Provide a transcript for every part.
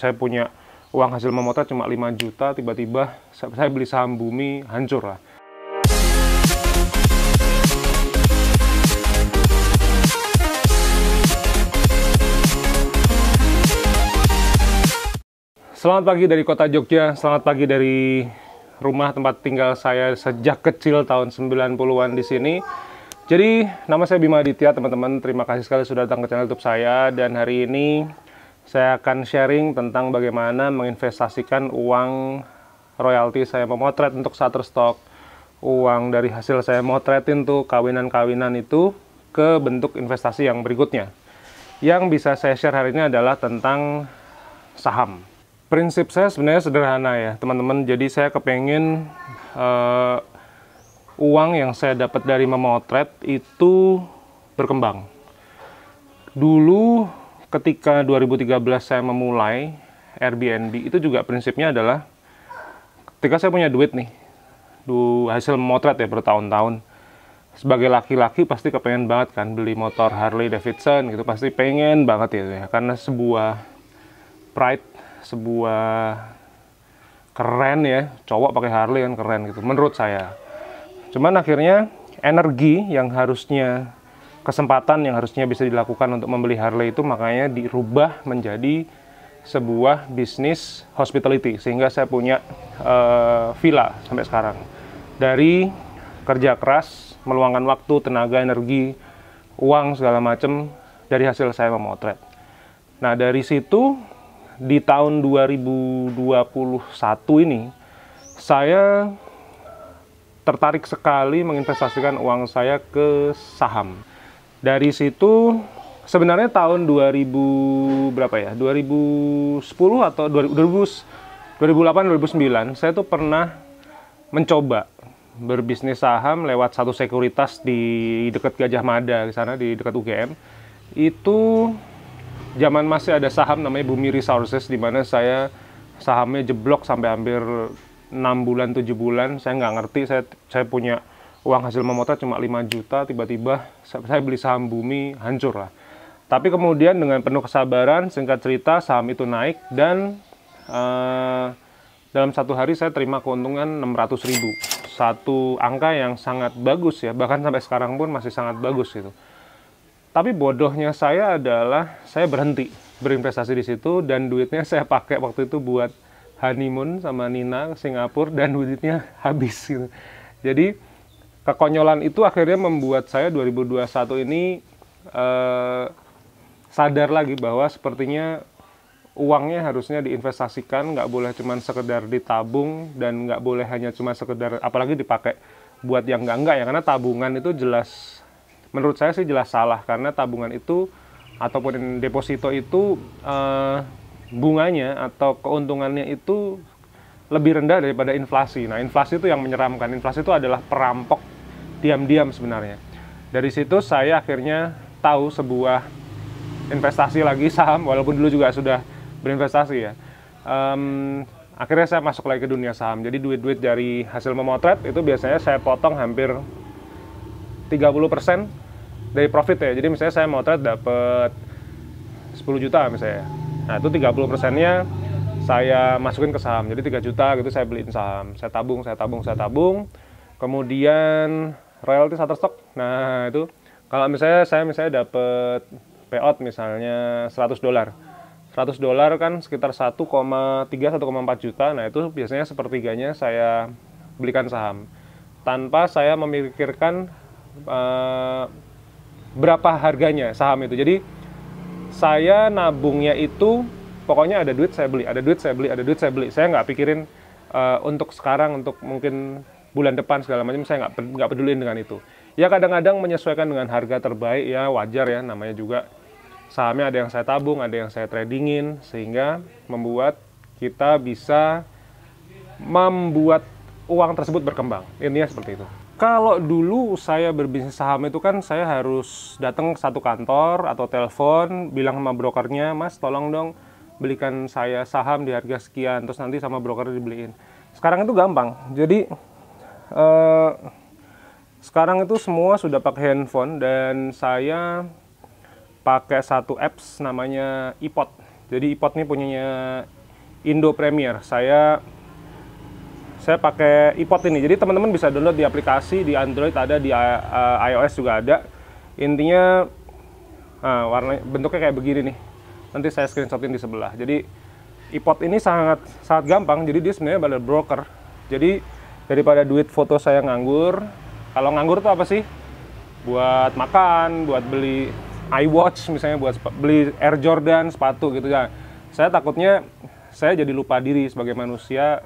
saya punya uang hasil memotret cuma 5 juta, tiba-tiba saya beli saham Bumi, hancur lah. Selamat pagi dari kota Jogja, selamat pagi dari rumah tempat tinggal saya sejak kecil tahun 90-an di sini. Jadi, nama saya Bima Aditya, teman-teman. Terima kasih sekali sudah datang ke channel YouTube saya. Dan hari ini saya akan sharing tentang bagaimana menginvestasikan uang royalti saya memotret untuk Shutterstock. Uang dari hasil saya motretin tuh kawinan-kawinan itu ke bentuk investasi yang berikutnya. Yang bisa saya share hari ini adalah tentang saham. Prinsip saya sebenarnya sederhana ya, teman-teman. Jadi saya kepengen uang yang saya dapat dari memotret itu berkembang. Dulu ketika 2013 saya memulai Airbnb, itu juga prinsipnya adalah ketika saya punya duit nih, hasil memotret ya bertahun-tahun. Sebagai laki-laki pasti kepengen banget kan beli motor Harley Davidson gitu, pasti pengen banget ya, karena sebuah pride, sebuah keren ya, cowok pakai Harley kan keren gitu menurut saya. Cuman akhirnya energi yang harusnya, kesempatan yang harusnya bisa dilakukan untuk membeli Harley itu makanya dirubah menjadi sebuah bisnis hospitality, sehingga saya punya villa sampai sekarang. Dari kerja keras, meluangkan waktu, tenaga, energi, uang segala macam dari hasil saya memotret. Nah, dari situ di tahun 2021 ini saya tertarik sekali menginvestasikan uang saya ke saham. Dari situ sebenarnya tahun 2000 berapa ya? 2010 atau 2008 2009 saya tuh pernah mencoba berbisnis saham lewat satu sekuritas di dekat Gajah Mada, di sana di dekat UGM. Itu zaman masih ada saham namanya Bumi Resources, di mana saya sahamnya jeblok sampai hampir 6 bulan, 7 bulan, saya nggak ngerti, saya punya uang hasil memotret cuma 5 juta, tiba-tiba saya beli saham Bumi, hancur lah. Tapi kemudian dengan penuh kesabaran, singkat cerita, saham itu naik, dan dalam satu hari saya terima keuntungan 600.000. Satu angka yang sangat bagus ya, bahkan sampai sekarang pun masih sangat bagus gitu. Tapi bodohnya saya adalah, saya berhenti berinvestasi di situ, dan duitnya saya pakai waktu itu buat honeymoon sama Nina ke Singapura, dan duitnya habis gitu. Jadi kekonyolan itu akhirnya membuat saya 2021 ini sadar lagi bahwa sepertinya uangnya harusnya diinvestasikan, nggak boleh cuma sekedar ditabung, dan nggak boleh hanya cuma sekedar, apalagi dipakai buat yang enggak ya, karena tabungan itu jelas, menurut saya sih jelas salah, karena tabungan itu ataupun deposito itu bunganya atau keuntungannya itu lebih rendah daripada inflasi. Nah, inflasi itu yang menyeramkan. Inflasi itu adalah perampok diam-diam sebenarnya. Dari situ saya akhirnya tahu sebuah investasi lagi, saham, walaupun dulu juga sudah berinvestasi ya. Akhirnya saya masuk lagi ke dunia saham. Jadi duit-duit dari hasil memotret itu biasanya saya potong hampir 30% dari profit ya. Jadi misalnya saya motret dapat 10 juta misalnya. Nah, itu 30%-nya saya masukin ke saham. Jadi 3 juta gitu saya beliin saham. Saya tabung. Kemudian royalti Shutterstock. Nah, itu kalau misalnya saya dapat payout misalnya $100. $100 kan sekitar 1,4 juta. Nah, itu biasanya sepertiganya saya belikan saham. Tanpa saya memikirkan berapa harganya saham itu. Jadi saya nabungnya itu pokoknya ada duit saya beli, ada duit saya beli. Saya nggak pikirin untuk sekarang, untuk mungkin bulan depan segala macam, saya nggak peduliin dengan itu. Ya kadang-kadang menyesuaikan dengan harga terbaik ya, wajar ya, namanya juga sahamnya ada yang saya tabung, ada yang saya tradingin, sehingga membuat kita bisa membuat uang tersebut berkembang. Intinya seperti itu. Kalau dulu saya berbisnis saham itu kan saya harus datang ke satu kantor atau telepon, bilang sama brokernya, "Mas, tolong dong belikan saya saham di harga sekian," terus nanti sama broker dibeliin. Sekarang itu gampang. Jadi sekarang itu semua sudah pakai handphone, dan saya pakai satu apps namanya iPod. Jadi iPod ini punyanya Indo Premier. Saya pakai iPod ini. Jadi teman-teman bisa download di aplikasi, di Android ada, di iOS juga ada. Intinya warna bentuknya kayak begini nih. Nanti saya screenshotin di sebelah. Jadi iPod ini sangat gampang. Jadi dia sebenarnya adalah broker. Jadi daripada duit foto saya nganggur. Kalau nganggur tuh apa sih? Buat makan, buat beli iWatch misalnya, buat beli Air Jordan, sepatu gitu ya. Saya takutnya saya jadi lupa diri sebagai manusia,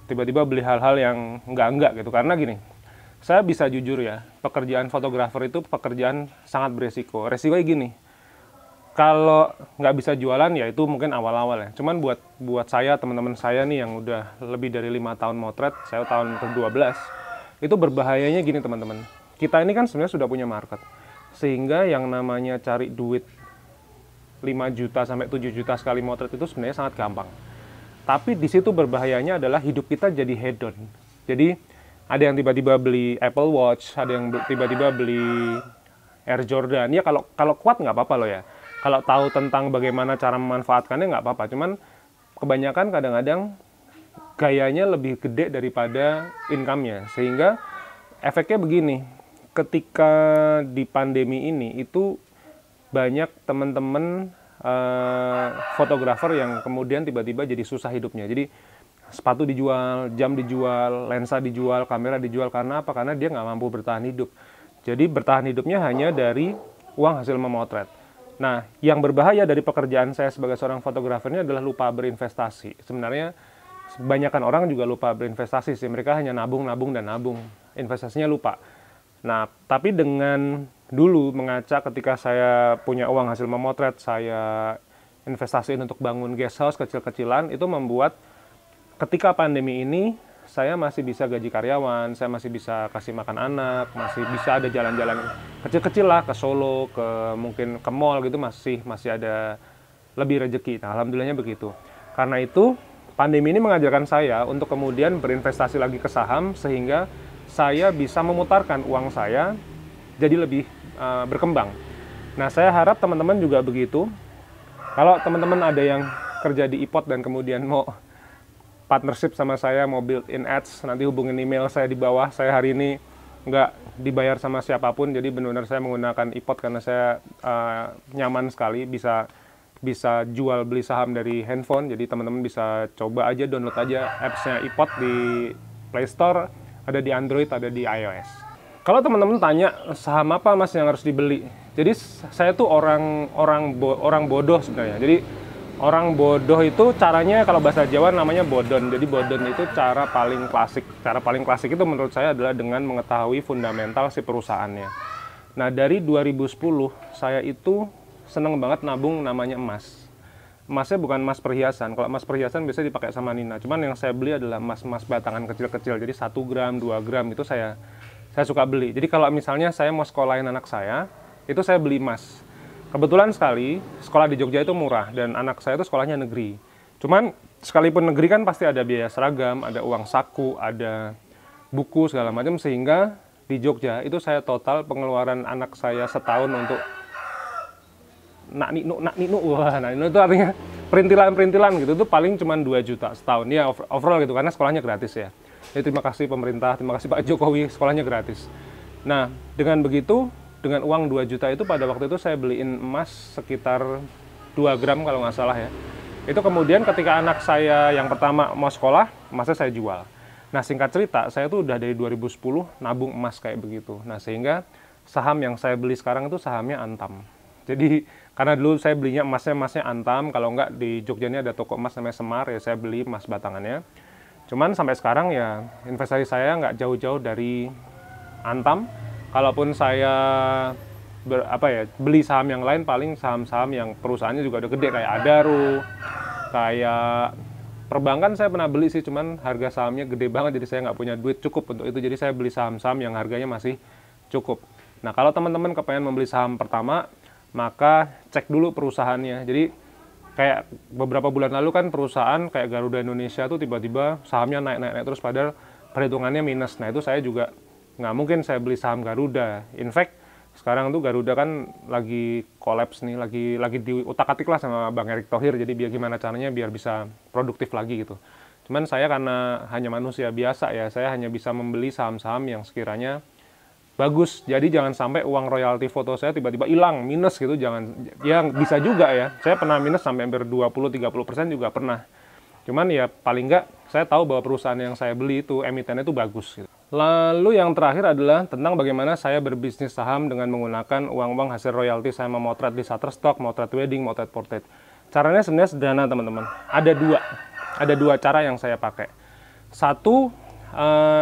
tiba-tiba beli hal-hal yang enggak gitu. Karena gini, saya bisa jujur ya, pekerjaan fotografer itu pekerjaan sangat beresiko. Resikonya gini, kalau nggak bisa jualan ya itu mungkin awal-awal ya. Cuman buat saya, teman-teman saya nih yang udah lebih dari 5 tahun motret, saya tahun ke-12, itu berbahayanya gini teman-teman. Kita ini kan sebenarnya sudah punya market. Sehingga yang namanya cari duit 5 juta sampai 7 juta sekali motret itu sebenarnya sangat gampang. Tapi di situ berbahayanya adalah hidup kita jadi hedon. Jadi ada yang tiba-tiba beli Apple Watch, ada yang tiba-tiba beli Air Jordan. Ya kalau kuat nggak apa-apa loh ya. Kalau tahu tentang bagaimana cara memanfaatkannya nggak apa-apa. Cuman kebanyakan kadang-kadang gayanya lebih gede daripada income-nya. Sehingga efeknya begini. Ketika di pandemi ini itu banyak teman-teman fotografer yang kemudian tiba-tiba jadi susah hidupnya. Jadi sepatu dijual, jam dijual, lensa dijual, kamera dijual. Karena apa? Karena dia nggak mampu bertahan hidup. Jadi bertahan hidupnya hanya dari uang hasil memotret. Nah, yang berbahaya dari pekerjaan saya sebagai seorang fotografernya adalah lupa berinvestasi. Sebenarnya kebanyakan orang juga lupa berinvestasi sih. Mereka hanya nabung, dan nabung. Investasinya lupa. Nah, tapi dengan dulu mengaca ketika saya punya uang hasil memotret, saya investasiin untuk bangun guest house kecil-kecilan, itu membuat ketika pandemi ini, saya masih bisa gaji karyawan, saya masih bisa kasih makan anak, masih bisa ada jalan-jalan kecil-kecil lah ke Solo, mungkin ke mall gitu, masih ada lebih rezeki. Nah, alhamdulillahnya begitu. Karena itu, pandemi ini mengajarkan saya untuk kemudian berinvestasi lagi ke saham, sehingga saya bisa memutarkan uang saya jadi lebih berkembang. Nah, saya harap teman-teman juga begitu. Kalau teman-teman ada yang kerja di iPod dan kemudian mau partnership sama saya, mau build-in ads, nanti hubungin email saya di bawah. Saya hari ini nggak dibayar sama siapapun, jadi benar-benar saya menggunakan iPod karena saya nyaman sekali, bisa jual beli saham dari handphone. Jadi teman-teman bisa coba aja, download aja apps-nya iPod di Play Store, ada di Android, ada di iOS. Kalau teman-teman tanya saham apa mas yang harus dibeli, jadi saya tuh orang bodoh sebenarnya. Jadi orang bodoh itu caranya kalau bahasa Jawa namanya bodon. Jadi bodon itu cara paling klasik. Cara paling klasik itu menurut saya adalah dengan mengetahui fundamental si perusahaannya. Nah, dari 2010 saya itu seneng banget nabung namanya emas. Emasnya bukan emas perhiasan. Kalau emas perhiasan biasanya dipakai sama Nina. Cuman yang saya beli adalah emas batangan kecil-kecil. Jadi 1 gram, 2 gram itu saya suka beli. Jadi kalau misalnya saya mau sekolahin anak saya, itu saya beli emas. Kebetulan sekali, sekolah di Jogja itu murah, dan anak saya itu sekolahnya negeri. Cuman, sekalipun negeri kan pasti ada biaya seragam, ada uang saku, ada buku, segala macam, sehingga di Jogja itu saya total pengeluaran anak saya setahun untuk nak ninu, wah, nah itu artinya perintilan gitu, itu paling cuma 2 juta setahun, ya overall gitu, karena sekolahnya gratis ya. Jadi terima kasih pemerintah, terima kasih Pak Jokowi, sekolahnya gratis. Nah, dengan begitu, dengan uang 2 juta itu pada waktu itu saya beliin emas sekitar 2 gram kalau nggak salah ya. Itu kemudian ketika anak saya yang pertama mau sekolah, emasnya saya jual. Nah, singkat cerita, saya tuh udah dari 2010 nabung emas kayak begitu. Nah, sehingga saham yang saya beli sekarang itu sahamnya Antam. Jadi, karena dulu saya belinya emasnya Antam, kalau nggak di Jogja ini ada toko emas namanya Semar, ya saya beli emas batangannya. Cuman sampai sekarang ya investasi saya nggak jauh-jauh dari Antam. Kalaupun saya beli saham yang lain, paling saham-saham yang perusahaannya juga udah gede kayak Adaro, kayak perbankan saya pernah beli sih, cuman harga sahamnya gede banget, jadi saya nggak punya duit cukup untuk itu. Jadi saya beli saham-saham yang harganya masih cukup. Nah, kalau teman-teman kepengen membeli saham pertama, maka cek dulu perusahaannya. Jadi kayak beberapa bulan lalu kan perusahaan kayak Garuda Indonesia tuh tiba-tiba sahamnya naik terus padahal perhitungannya minus. Nah, itu saya juga nggak mungkin saya beli saham Garuda. In fact, Sekarang tuh Garuda kan lagi kolaps nih, lagi diutak-atik lah sama Bang Erick Thohir, jadi biar gimana caranya biar bisa produktif lagi gitu. Cuman saya karena hanya manusia biasa ya, saya hanya bisa membeli saham-saham yang sekiranya bagus. Jadi jangan sampai uang royalti foto saya tiba-tiba hilang, minus gitu, jangan. Ya bisa juga ya, saya pernah minus sampai hampir 20-30% juga pernah. Cuman ya paling nggak saya tahu bahwa perusahaan yang saya beli itu emitennya itu bagus gitu. Lalu yang terakhir adalah tentang bagaimana saya berbisnis saham dengan menggunakan uang-uang hasil royalti saya memotret di Shutterstock, motret wedding, motret portrait. Caranya sebenarnya sederhana teman-teman. Ada dua cara yang saya pakai. Satu,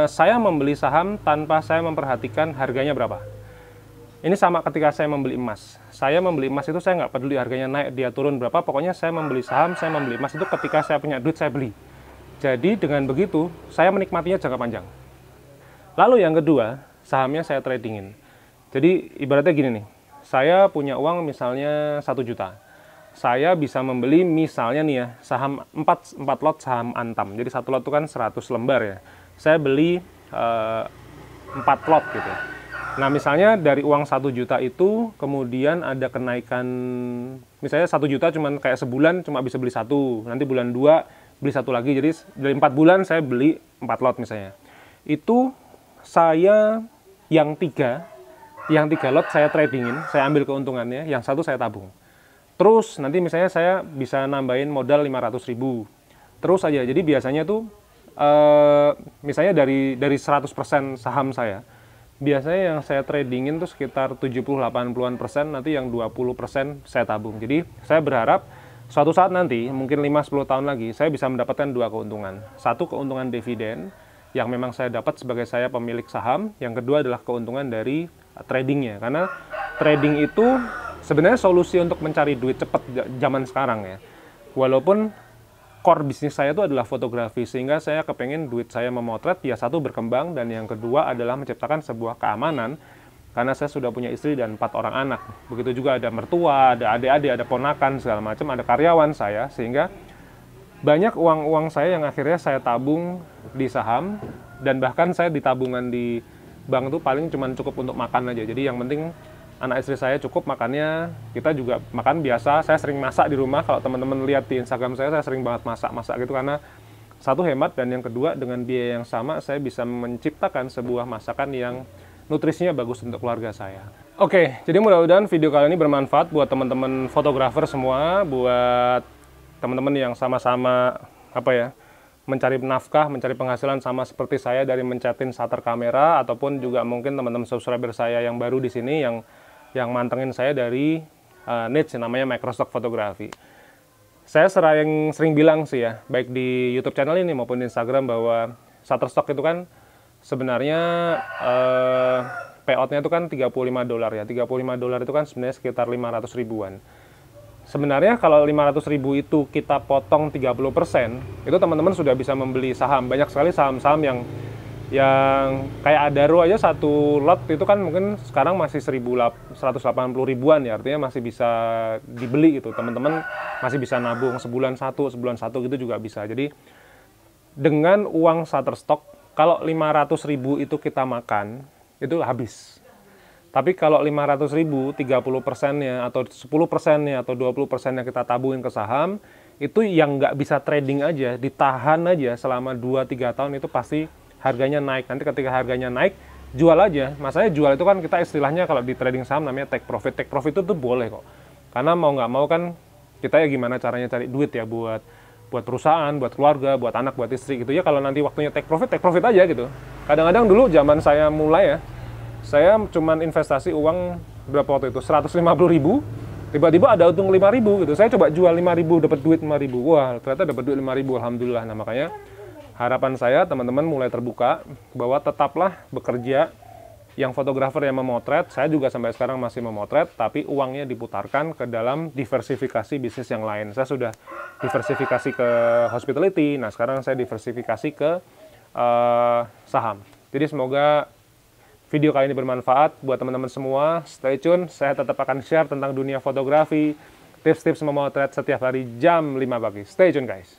saya membeli saham tanpa saya memperhatikan harganya berapa. Ini sama ketika saya membeli emas. Saya membeli emas itu saya nggak peduli harganya naik, dia turun berapa. Pokoknya saya membeli saham, saya membeli emas itu ketika saya punya duit saya beli. Jadi dengan begitu, saya menikmatinya jangka panjang. Lalu yang kedua, sahamnya saya tradingin. Jadi ibaratnya gini nih, saya punya uang misalnya 1 juta. Saya bisa membeli misalnya nih ya, saham 4 lot saham Antam. Jadi 1 lot itu kan 100 lembar ya. Saya beli 4 lot gitu. Nah misalnya dari uang 1 juta itu kemudian ada kenaikan, misalnya 1 juta cuman kayak sebulan cuma bisa beli 1, nanti bulan 2 beli 1 lagi, jadi dari 4 bulan saya beli 4 lot misalnya. Itu saya yang 3 lot saya tradingin, saya ambil keuntungannya, yang 1 saya tabung. Terus nanti misalnya saya bisa nambahin modal 500.000. Terus aja, jadi biasanya tuh misalnya dari 100% saham saya, biasanya yang saya tradingin tuh sekitar 70-80%, nanti yang 20% saya tabung. Jadi saya berharap suatu saat nanti, mungkin 5-10 tahun lagi, saya bisa mendapatkan 2 keuntungan. Satu, keuntungan dividen, yang memang saya dapat sebagai saya pemilik saham. Yang kedua adalah keuntungan dari tradingnya. Karena trading itu sebenarnya solusi untuk mencari duit cepat zaman sekarang ya. Walaupun core bisnis saya itu adalah fotografi, sehingga saya kepengen duit saya memotret ya satu berkembang, dan yang kedua adalah menciptakan sebuah keamanan karena saya sudah punya istri dan 4 orang anak. Begitu juga ada mertua, ada adik-adik, ada ponakan segala macam, ada karyawan saya, sehingga banyak uang-uang saya yang akhirnya saya tabung di saham, dan bahkan saya di tabungan di bank tuh paling cuma cukup untuk makan aja. Jadi yang penting anak istri saya cukup makannya, kita juga makan biasa. Saya sering masak di rumah, kalau teman-teman lihat di Instagram saya sering banget masak gitu, karena satu hemat, dan yang kedua dengan biaya yang sama saya bisa menciptakan sebuah masakan yang nutrisinya bagus untuk keluarga saya. Oke, jadi mudah-mudahan video kali ini bermanfaat buat teman-teman fotografer semua, buat teman-teman yang sama-sama mencari nafkah, mencari penghasilan sama seperti saya dari mencetin shutter kamera, ataupun juga mungkin teman-teman subscriber saya yang baru di sini yang mantengin saya dari niche namanya Microstock Fotografi. Saya sering bilang sih ya, baik di YouTube channel ini maupun di Instagram, bahwa Shutterstock itu kan sebenarnya payout-nya itu kan $35 ya. $35 itu kan sebenarnya sekitar 500 ribuan. Sebenarnya kalau 500.000 itu kita potong 30%, itu teman-teman sudah bisa membeli saham. Banyak sekali saham-saham yang kayak Adaro aja 1 lot itu kan mungkin sekarang masih 180 ribuan ya, artinya masih bisa dibeli gitu. Teman-teman masih bisa nabung sebulan satu gitu juga bisa. Jadi dengan uang Shutterstock, kalau 500.000 itu kita makan, itu habis. Tapi kalau 500.000, 30%-nya atau 10%-nya atau 20%-nya kita tabungin ke saham, itu yang nggak bisa trading aja, ditahan aja selama 2-3 tahun, itu pasti harganya naik. Nanti ketika harganya naik, jual aja. Masalahnya jual itu kan kita istilahnya kalau di trading saham namanya take profit. Take profit itu tuh boleh kok. Karena mau nggak mau kan kita ya gimana caranya cari duit ya buat perusahaan, buat keluarga, buat anak, buat istri gitu ya. Kalau nanti waktunya take profit aja gitu. Kadang-kadang dulu zaman saya mulai ya, saya cuman investasi uang berapa waktu itu, 150.000, tiba-tiba ada untung 5.000 gitu. Saya coba jual 5.000, dapat duit 5.000. Wah, ternyata dapat duit 5.000, alhamdulillah. Nah, makanya harapan saya teman-teman mulai terbuka bahwa tetaplah bekerja. Yang fotografer yang memotret, saya juga sampai sekarang masih memotret, tapi uangnya diputarkan ke dalam diversifikasi bisnis yang lain. Saya sudah diversifikasi ke hospitality, nah sekarang saya diversifikasi ke saham. Jadi semoga video kali ini bermanfaat buat teman-teman semua. Stay tune, saya tetap akan share tentang dunia fotografi, tips-tips memotret setiap hari jam 5 pagi. Stay tune guys.